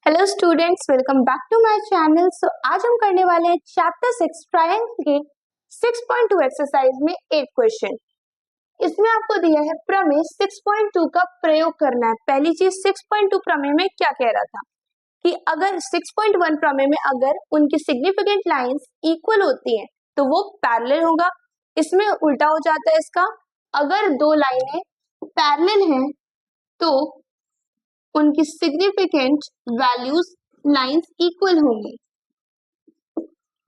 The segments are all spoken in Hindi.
Hello students, welcome back to my channel. आज हम करने वाले हैं चैप्टर 6 ट्रायंगल के 6.2 एक्सरसाइज में एक क्वेश्चन। इसमें आपको दिया है प्रमेय 6.2 का प्रयोग करना है। पहली चीज 6.2 प्रमेय में क्या कह रहा था कि अगर 6.1 प्रमेय में अगर उनकी सिग्निफिकेंट लाइंस इक्वल होती हैं तो वो पैरेलल होगा। इसमें उल्टा हो जाता है इसका, अगर दो लाइनें पैरेलल हैं तो उनकी सिग्निफिकेंट वैल्यूज लाइंस इक्वल होंगी।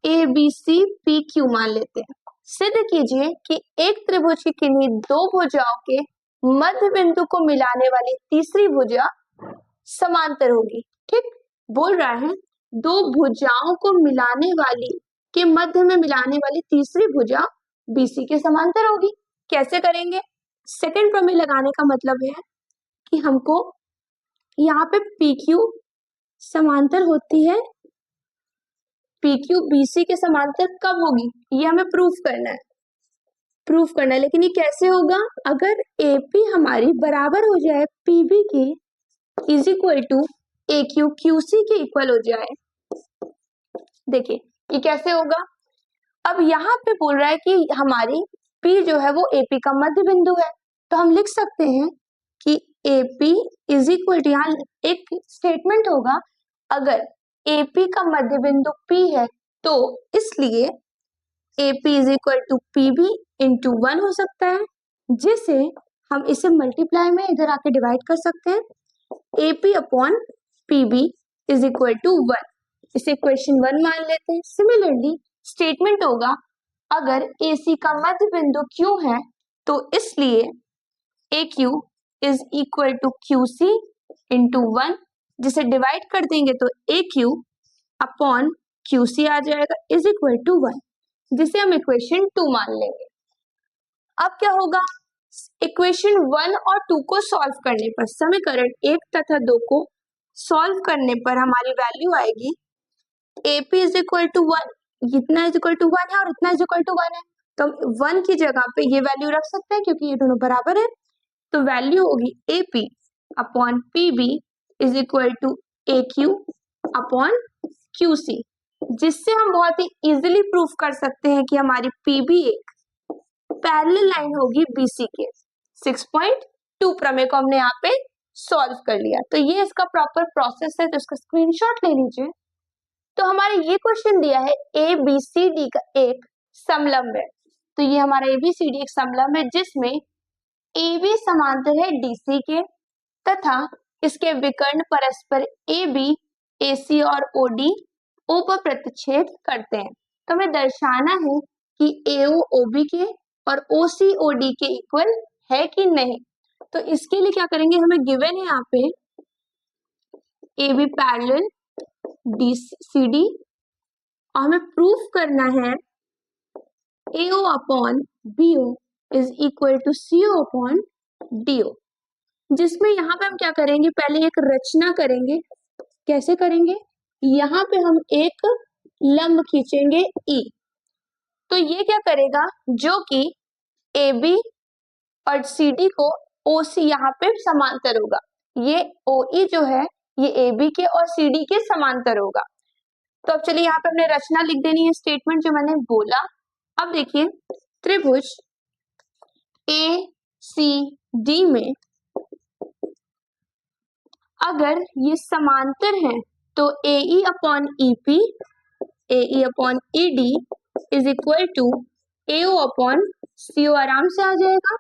A B C P Q मान लेते हैं। सिद्ध कीजिए कि एक त्रिभुज की किन्हीं दो भुजाओं के मध्य बिंदु को मिलाने वाली तीसरी भुजा समांतर होगी। ठीक बोल रहा है, दो भुजाओं को मिलाने वाली के मध्य में मिलाने वाली तीसरी भुजा बीसी के समांतर होगी। कैसे करेंगे? सेकंड प्रमेय लगाने का मतलब है कि हमको यहाँ पे PQ समांतर होती है, PQ BC के समांतर कब होगी ये हमें प्रूफ करना है। लेकिन ये कैसे होगा? अगर AP हमारी बराबर हो जाए PB के is equal to AQ QC के इक्वल हो जाए। देखिए ये कैसे होगा। अब यहाँ पे बोल रहा है कि हमारी P जो है वो AP का मध्य बिंदु है, तो हम लिख सकते हैं कि AP इज इक्वल टू, यहाँ एक स्टेटमेंट होगा, अगर AP का मध्य बिंदु P है तो इसलिए AP is equal to PB into 1 हो सकता है, जिसे हम इसे मल्टीप्लाई में इधर आके डिवाइड कर सकते हैं। AP upon PB is equal to 1, इसे इक्वेशन 1 मान लेते हैं। सिमिलरली स्टेटमेंट होगा, अगर AC का मध्य बिंदु Q है तो इसलिए AQ is equal to QC into 1, जिसे डिवाइड कर देंगे तो AQ अपॉन QC आ जाएगा इज इक्वल टू 1, जिसे हम इक्वेशन 2 मान लेंगे। अब क्या होगा? इक्वेशन 1 और 2 को सॉल्व करने पर, समीकरण 1 तथा 2 को सॉल्व करने पर हमारी वैल्यू आएगी AP इज इक्वल टू 1, इतना इज इक्वल टू 1 है और इतना इज इक्वल टू 1 है, तो हम 1 की जगह पे ये वैल्यू रख सकते हैं क्योंकि ये दोनों बराबर है। तो वैल्यू होगी AP upon PB is equal to AQ upon QC, जिससे हम बहुत ही इजीली प्रूफ कर सकते हैं कि हमारी PB एक पैरेलल लाइन होगी BC के। 6.2 प्रमेय को हमने यहाँ पे सॉल्व कर लिया। तो ये इसका प्रॉपर प्रोसेस है, तो इसका स्क्रीनशॉट ले लीजिए। तो हमारे ये क्वेश्चन दिया है ABCD का एक समलंब है, तो ये हमारा ABCD एक समलंब है जिसमें AB समांतर है DC के तथा इसके विकर्ण परस्पर AB, AC और OD O पर प्रतिच्छेद करते हैं। तो हमें दर्शाना है कि AO OB के और OC OD के इक्वल है कि नहीं। तो इसके लिए क्या करेंगे, हमें गिवन है यहाँ पे AB पैरेलल CD और हमें प्रूफ करना है AO upon BO is equal to CO upon DO, जिसमें यहाँ पे हम क्या करेंगे, पहले एक रचना करेंगे। कैसे करेंगे? यहाँ पे हम एक लंब खींचेंगे E, तो ये क्या करेगा, जो कि AB और CD को OC यहाँ पे समांतर होगा। ये OE जो है ये AB के और CD के समांतर होगा। तो अब चलिए यहाँ पे हमने रचना लिख देनी है, स्टेटमेंट जो मैंने बोला। अब देखिए त्रिभुज ACD में अगर ये समांतर है तो AE upon EP, AE upon ED is equal to AO upon CO आराम से आ जाएगा,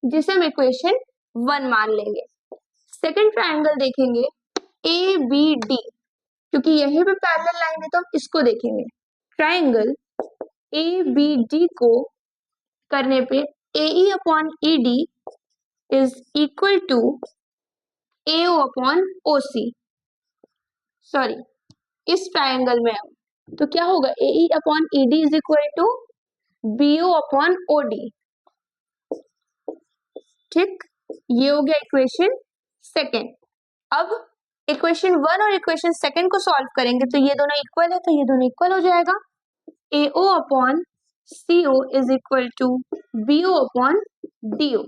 जिसे हम इक्वेशन 1 मान लेंगे। सेकंड ट्रायंगल देखेंगे ABD, क्योंकि यहीं पे पैरेलल लाइन है तो हम इसको देखेंगे। ट्रायंगल ABD को करने पे AE upon ED is equal to AO upon OC, sorry इस ट्रायंगल में तो क्या होगा, AE upon ED is equal to BO upon OD। ठीक, ये हो गया इक्वेशन सेकेंड। अब इक्वेशन 1 और इक्वेशन सेकेंड को सॉल्व करेंगे तो ये दोनों इक्वल है, तो ये दोनों इक्वल हो जाएगा। AO upon CO is equal to BO upon DO।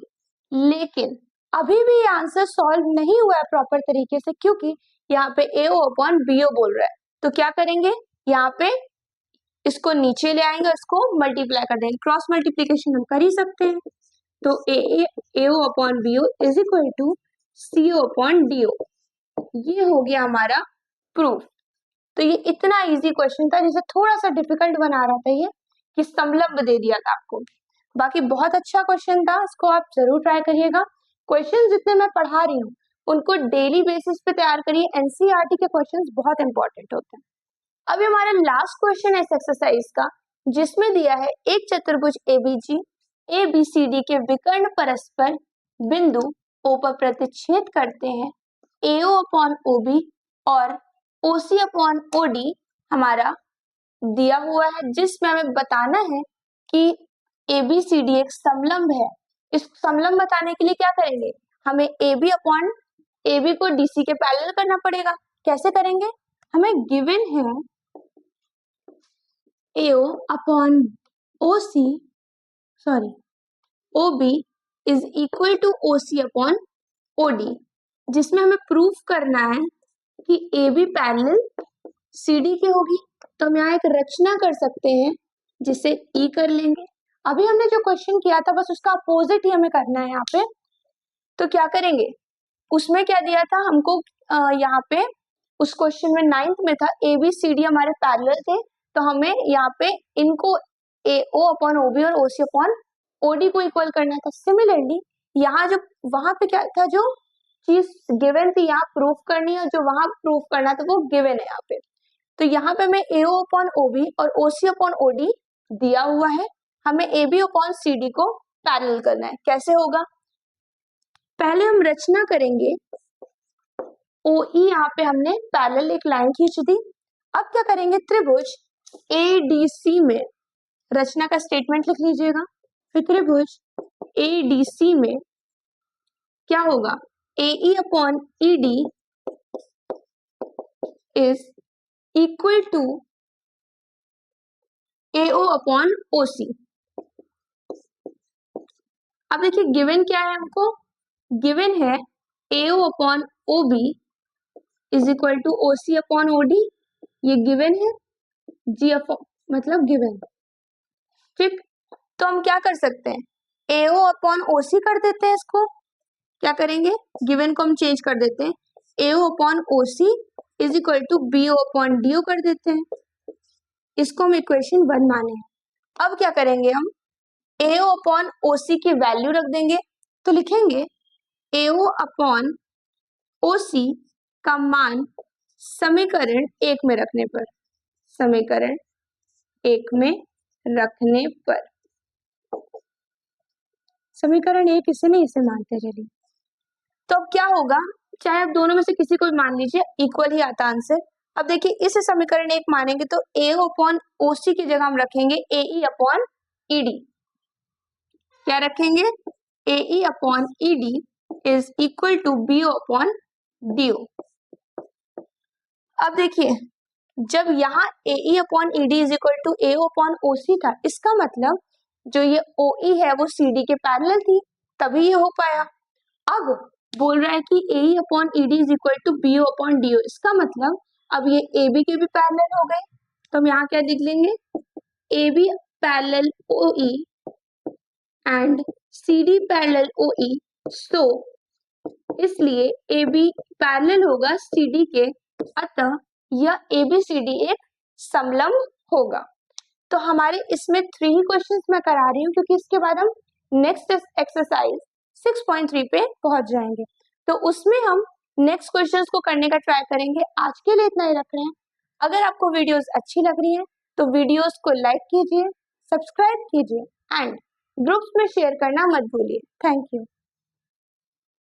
लेकिन अभी भी ये आंसर सॉल्व नहीं हुआ है प्रॉपर तरीके से, क्योंकि यहाँ पे AO अपॉन BO बोल रहा है, तो क्या करेंगे, यहाँ पे इसको नीचे ले आएंगे, इसको मल्टीप्लाई कर देंगे, क्रॉस मल्टीप्लीकेशन हम कर ही सकते हैं। तो AO upon BO is equal to CO upon DO, ये हो गया हमारा प्रूफ। तो ये इतना इजी क्वेश्चन था, जिसे थोड़ा सा डिफिकल्ट बना रहा था ये, कि समलंब दे दिया था आपको। बाकी बहुत अच्छा क्वेश्चन था, इसको आप जरूर ट्राई करिएगा। क्वेश्चन जितने मैं पढ़ा रही हूँ उनको डेली बेसिस पे तैयार करिए, एनसीईआरटी के क्वेश्चंस बहुत इंपॉर्टेंट होते हैं। अभी हमारा लास्ट क्वेश्चन है इस एक्सरसाइज का, जिसमें दिया है एक चतुर्भुज ABG ABCD के विकर्ण परस्पर बिंदु O पर प्रतिच्छेद करते हैं, AO अपॉन OB और OC अपॉन OD हमारा दिया हुआ है, जिसमें हमें बताना है कि ABCD एक समलंब है। इस समलंब बताने के लिए क्या करेंगे, हमें AB अपॉन AB को DC के पैरेलल करना पड़ेगा। कैसे करेंगे, हमें गिवन है AO upon OB is equal to OC upon OD, जिसमें हमें प्रूफ करना है कि AB पैरेलल CD की होगी। तो हम यहाँ एक रचना कर सकते हैं, जिसे E कर लेंगे। अभी हमने जो क्वेश्चन किया था बस उसका अपोजिट ही हमें करना है यहाँ पे। तो क्या करेंगे, उसमें क्या दिया था हमको, यहाँ पे उस क्वेश्चन में 9th में था ABCD हमारे पैरेलल थे, तो हमें यहाँ पे इनको AO अपॉन OB और OC अपॉन OD को इक्वल करना था। सिमिलरली यहाँ जो वहां पे क्या था, जो चीज गिवन थी यहाँ प्रूफ करनी है, जो वहां प्रूफ करना था वो गिवन है यहाँ पे। तो यहाँ पे हमें AO अपॉन OB और OC अपॉन OD दिया हुआ है, हमें AB अपॉन CD को पैरेलल करना है। कैसे होगा, पहले हम रचना करेंगे, OE यहाँ पे हमने पैरेलल एक लाइन खींच दी। अब क्या करेंगे, त्रिभुज ADC में रचना का स्टेटमेंट लिख लीजिएगा। फिर त्रिभुज ADC में क्या होगा, AE upon ED is equal to AO upon OC। अब देखिए गिवन क्या है, हमको गिवन है AO upon OB is equal to OC upon OD, ये गिवन है, G मतलब गिवन। ठीक, तो हम क्या कर सकते हैं, AO अपॉन OC कर देते हैं, इसको क्या करेंगे, गिवन को हम चेंज कर देते हैं, AO upon OC is equal to BO upon DO कर देते हैं, इसको हम इक्वेशन 1 माने। अब क्या करेंगे, हम AO अपॉन OC की वैल्यू रख देंगे, तो लिखेंगे AO अपॉन OC का मान समीकरण 1 में रखने पर, समीकरण 1 में रखने पर, समीकरण 1 इसे नहीं इसे मानते चलिए। तो अब क्या होगा, चाहे आप दोनों में से किसी को भी मान लीजिए, इक्वल ही आता आंसर। अब देखिए इसे समीकरण 1 मानेंगे तो AO अपॉन OC की जगह हम रखेंगे AE अपॉन ED। क्या रखेंगे, AE upon ED is equal to BO upon DO। अब देखिए जब यहाँ AE upon ED is equal to AO upon OC था, इसका मतलब जो ये OE है वो CD के पैरेलल थी, तभी ये हो पाया। अब बोल रहा है कि AE upon ED is equal to BO upon DO, इसका मतलब अब ये AB के भी पैरेलल हो गए। तो हम यहाँ क्या लिख लेंगे, AB parallel OE and CD parallel OE, सो इसलिए AB पैरेलल होगा CD के, अतः यह ABCD एक समलंब होगा। तो हमारे इसमें 3 ही क्वेश्चंस मैं करा रही हूँ, क्योंकि इसके बाद हम नेक्स्ट एक्सरसाइज 6.3 पे पहुंच जाएंगे, तो उसमें हम नेक्स्ट क्वेश्चंस को करने का ट्राई करेंगे। आज के लिए इतना ही रख रहे हैं। अगर आपको वीडियोस अच्छी लग रही है तो वीडियोस को लाइक कीजिए, सब्सक्राइब कीजिए एंड ग्रुप्स में शेयर करना मत भूलिए। Thank you.